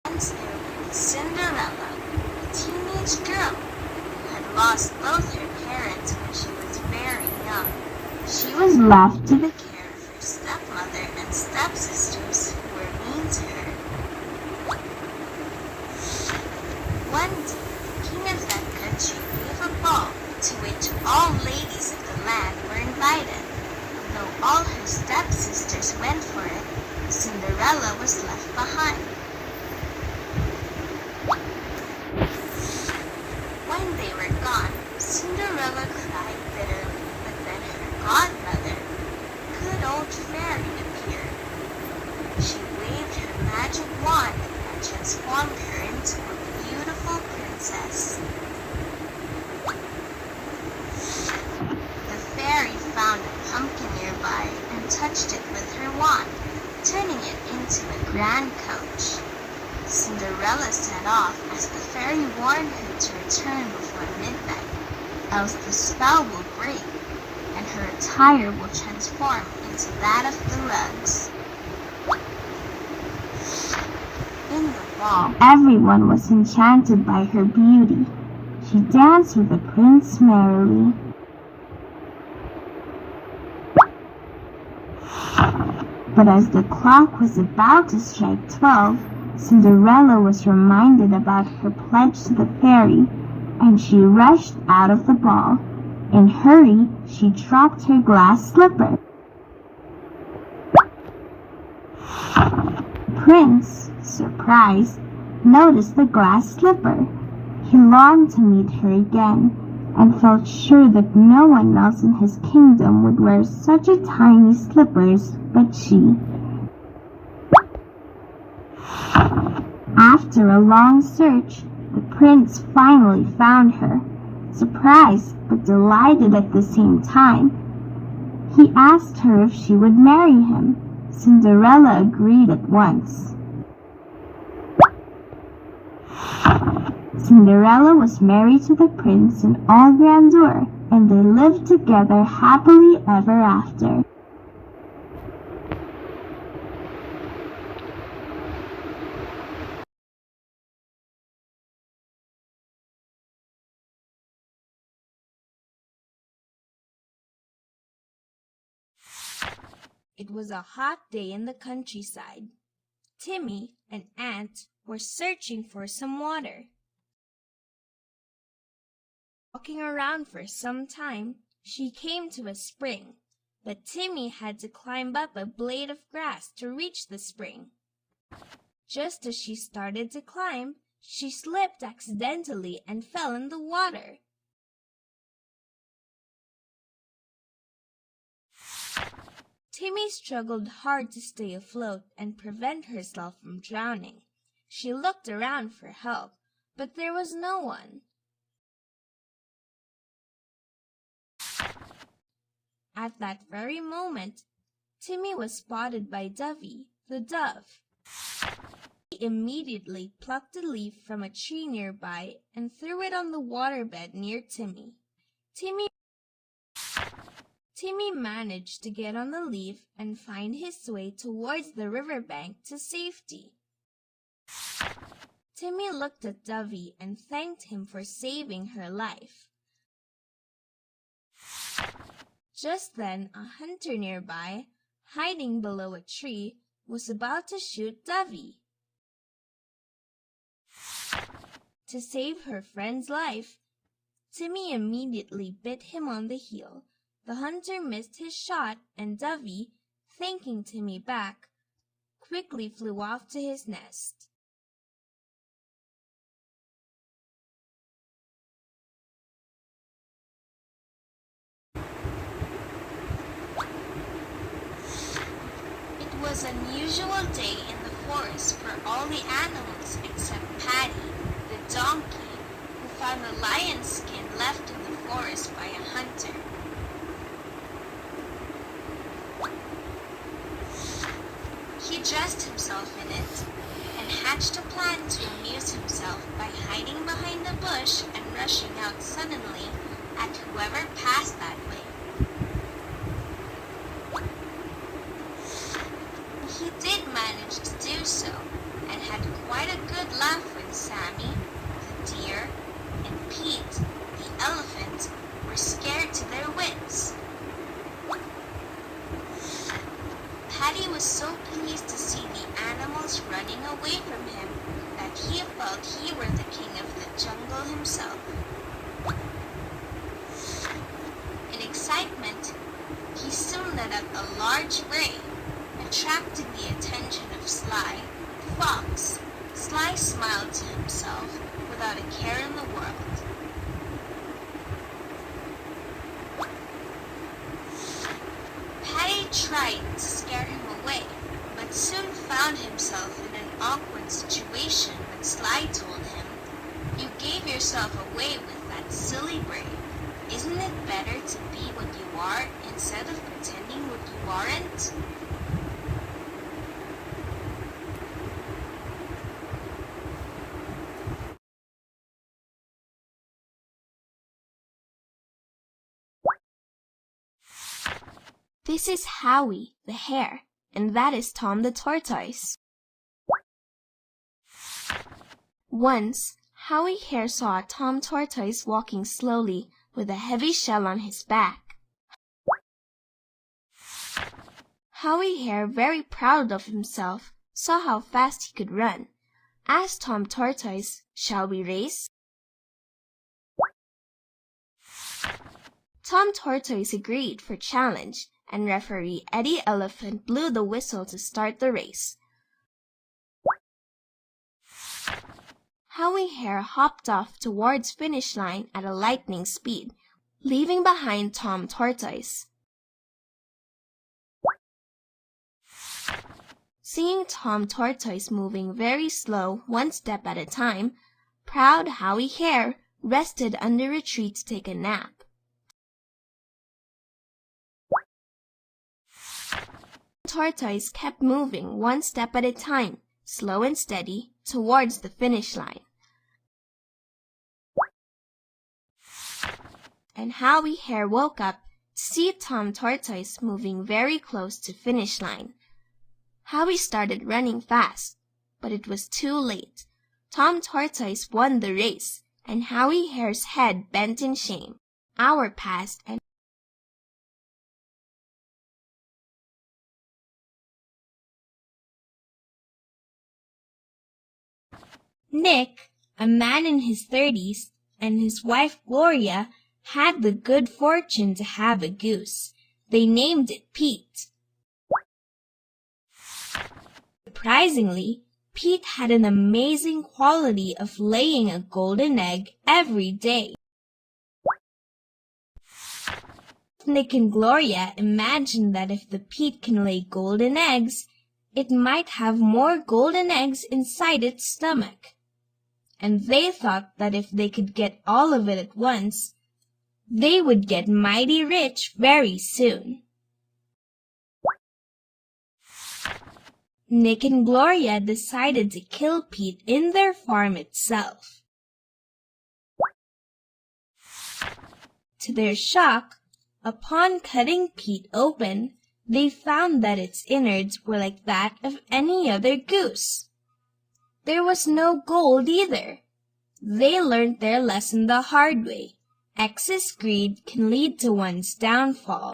Once there lived Cinderella, a teenage girl who had lost both her parents when she was very young. She was left to the care of her stepmother and stepsisters who were mean to her. One day, the king of that country gave a ball to which all ladies of the land were invited. Though all her stepsisters went for it, Cinderella was left behind. When they were gone, Cinderella cried bitterly, but then her godmother, good old fairy, appeared. She waved her magic wand and transformed her into a beautiful princess. The fairy found a pumpkin nearby and touched it with her wand, turning it into a grand coach. Cinderella set off as the fairy warned her to return before midnight, else the spell will break and her attire will transform into that of the rugs. In the ball, everyone was enchanted by her beauty. She danced with the prince merrily. But as the clock was about to strike 12, Cinderella was reminded about her pledge to the fairy, and she rushed out of the ball. In hurry, she dropped her glass slipper. The prince, surprised, noticed the glass slipper. He longed to meet her again, and felt sure that no one else in his kingdom would wear such a tiny slippers but she. After a long search, the prince finally found her, surprised but delighted at the same time. He asked her if she would marry him. Cinderella agreed at once. Cinderella was married to the prince in all grandeur, and they lived together happily ever after. It was a hot day in the countryside. Timmy and Ant were searching for some water. Walking around for some time, she came to a spring, but Timmy had to climb up a blade of grass to reach the spring. Just as she started to climb, she slipped accidentally and fell in the water. Timmy struggled hard to stay afloat and prevent herself from drowning. She looked around for help, but there was no one. At that very moment, Timmy was spotted by Dovey, the dove. He immediately plucked a leaf from a tree nearby and threw it on the waterbed near Timmy. Timmy managed to get on the leaf and find his way towards the riverbank to safety. Timmy looked at Dovey and thanked him for saving her life. Just then, a hunter nearby, hiding below a tree, was about to shoot Dovey. To save her friend's life, Timmy immediately bit him on the heel. The hunter missed his shot, and Dovey, thanking Timmy back, quickly flew off to his nest. It was an unusual day in the forest for all the animals except Patty, the donkey, who found a lion's skin left in the forest by a hunter. He dressed himself in it and hatched a plan to amuse himself by hiding behind a bush and rushing out suddenly at whoever passed that way. He did manage to do so, and had quite a good laugh when Sammy, the deer, and Pete, the elephant, were scared to their wits. Paddy was so pleased to see the animals running away from him that he felt he were the king of the jungle himself. In excitement, he soon let out a large bray, attracting the attention of Sly, the fox. Sly smiled to himself without a care in the world. Paddy tried to scare him away, but soon found himself in an awkward situation when Sly told him, "You gave yourself away with that silly bray. Isn't it better to be what you are instead of pretending what you aren't?" This is Howie, the hare, and that is Tom the tortoise. Once, Howie Hare saw Tom Tortoise walking slowly with a heavy shell on his back. Howie Hare, very proud of himself, saw how fast he could run. Asked Tom Tortoise, "Shall we race?" Tom Tortoise agreed for challenge, and referee Eddie Elephant blew the whistle to start the race. Howie Hare hopped off towards finish line at a lightning speed, leaving behind Tom Tortoise. Seeing Tom Tortoise moving very slow, one step at a time, proud Howie Hare rested under a tree to take a nap. Tortoise kept moving one step at a time, slow and steady, towards the finish line. And Howie Hare woke up to see Tom Tortoise moving very close to finish line. Howie started running fast, but it was too late. Tom Tortoise won the race, and Howie Hare's head bent in shame. Hour passed, and Nick, a man in his 30s, and his wife Gloria had the good fortune to have a goose. They named it Pete. Surprisingly, Pete had an amazing quality of laying a golden egg every day. Nick and Gloria imagined that if the Pete can lay golden eggs, it might have more golden eggs inside its stomach. And they thought that if they could get all of it at once, they would get mighty rich very soon. Nick and Gloria decided to kill Pete in their farm itself. To their shock, upon cutting Pete open, they found that its innards were like that of any other goose. There was no gold either. They learned their lesson the hard way. Excess greed can lead to one's downfall.